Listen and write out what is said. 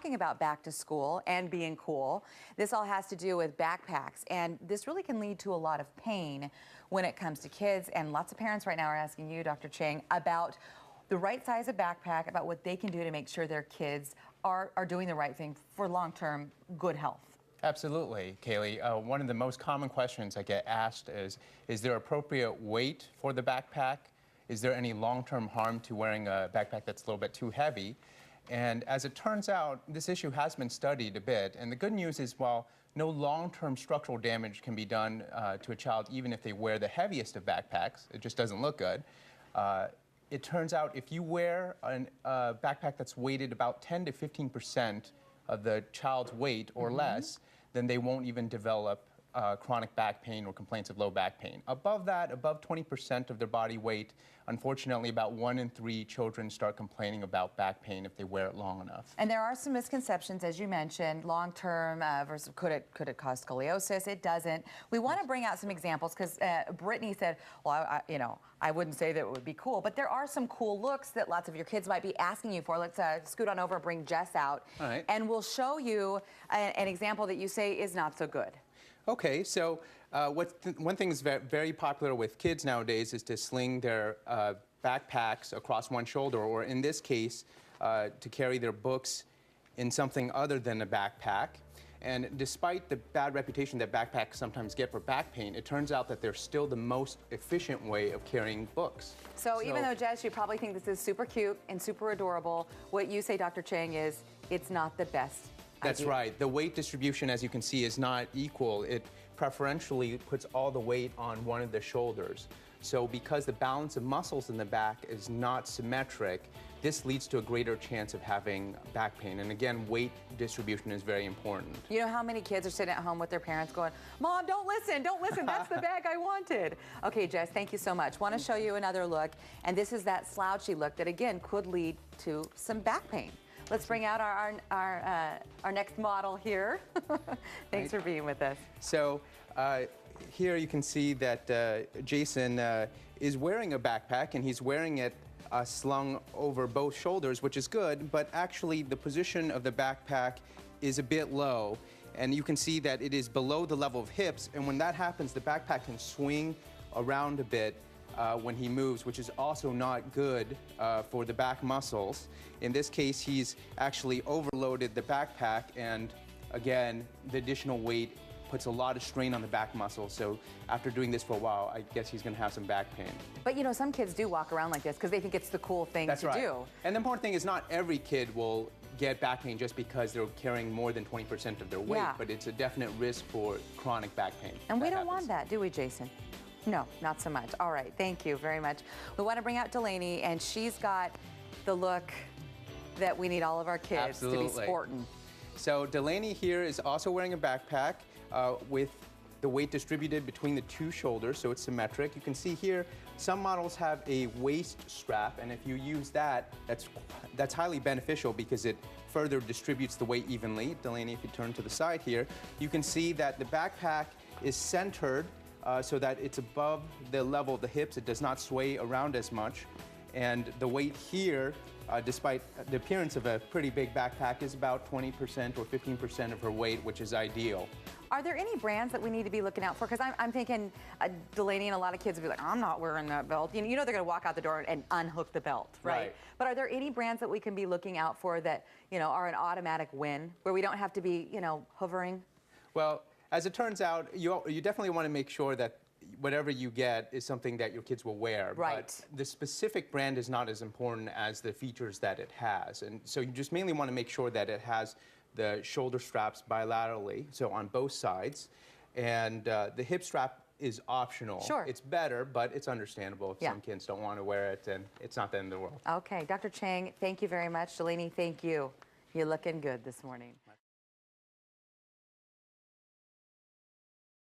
talking about back to school and being cool. This all has to do with backpacks, and this really can lead to a lot of pain when it comes to kids. And lots of parents right now are asking you, Dr. Chang, about the right size of backpack, about what they can do to make sure their kids are doing the right thing for long-term good health. Absolutely, Kaylee. One of the most common questions I get asked is there appropriate weight for the backpack? Is there any long-term harm to wearing a backpack that's a little bit too heavy? And as it turns out, this issue has been studied a bit. And the good news is, while no long-term structural damage can be done to a child even if they wear the heaviest of backpacks, it just doesn't look good. It turns out if you wear a backpack that's weighted about 10 to 15% of the child's weight or less, then they won't even develop chronic back pain or complaints of low back pain. Above that, above 20% of their body weight, unfortunately, about 1 in 3 children start complaining about back pain if they wear it long enough. And there are some misconceptions, as you mentioned, long-term versus could it cause scoliosis? It doesn't. We want to bring out some examples because Brittany said, well, I wouldn't say that it would be cool, but there are some cool looks that lots of your kids might be asking you for. Let's scoot on over and bring Jess out. All right. And we'll show you an example that you say is not so good. Okay, so one thing that's very popular with kids nowadays is to sling their backpacks across one shoulder, or in this case, to carry their books in something other than a backpack. And despite the bad reputation that backpacks sometimes get for back pain, it turns out that they're still the most efficient way of carrying books. So even though, Jess, you probably think this is super cute and super adorable, what you say, Dr. Chang, is it's not the best. That's right. The weight distribution, as you can see, is not equal. It preferentially puts all the weight on one of the shoulders. So because the balance of muscles in the back is not symmetric, this leads to a greater chance of having back pain. And again, weight distribution is very important. You know how many kids are sitting at home with their parents going, Mom, don't listen, that's the bag I wanted. Okay, Jess, thank you so much. Want to show you another look, and this is that slouchy look that, again, could lead to some back pain. Let's bring out our next model here. Thanks for being with us. So here you can see that Jason is wearing a backpack, and he's wearing it slung over both shoulders, which is good, but actually the position of the backpack is a bit low. And you can see that it is below the level of hips, and when that happens, the backpack can swing around a bit when he moves, which is also not good for the back muscles. In this case, he's actually overloaded the backpack, and again, the additional weight puts a lot of strain on the back muscles. So after doing this for a while, I guess he's going to have some back pain. But you know, some kids do walk around like this because they think it's the cool thing to do. And the important thing is, not every kid will get back pain just because they're carrying more than 20% of their weight, but it's a definite risk for chronic back pain. And we don't want that, do we, Jason? No, not so much. All right, thank you very much. We want to bring out Delaney, and she's got the look that we need all of our kids to be sporting. So Delaney here is also wearing a backpack with the weight distributed between the two shoulders, so it's symmetric. You can see here, some models have a waist strap, and if you use that, that's highly beneficial because it further distributes the weight evenly. Delaney, if you turn to the side here, you can see that the backpack is centered so that it's above the level of the hips. It does not sway around as much. And the weight here, despite the appearance of a pretty big backpack, is about 20% or 15% of her weight, which is ideal. Are there any brands that we need to be looking out for? Because I'm thinking Delaney and a lot of kids would be like, I'm not wearing that belt. You know they're going to walk out the door and unhook the belt, right? But are there any brands that we can be looking out for that, are an automatic win, where we don't have to be, hovering? Well, as it turns out, you definitely want to make sure that whatever you get is something that your kids will wear. Right. But the specific brand is not as important as the features that it has. And so you just mainly want to make sure that it has the shoulder straps bilaterally, so on both sides. And the hip strap is optional. Sure. It's better, but it's understandable if some kids don't want to wear it, and it's not the end of the world. Okay, Dr. Chang, thank you very much. Delaney, thank you. You're looking good this morning.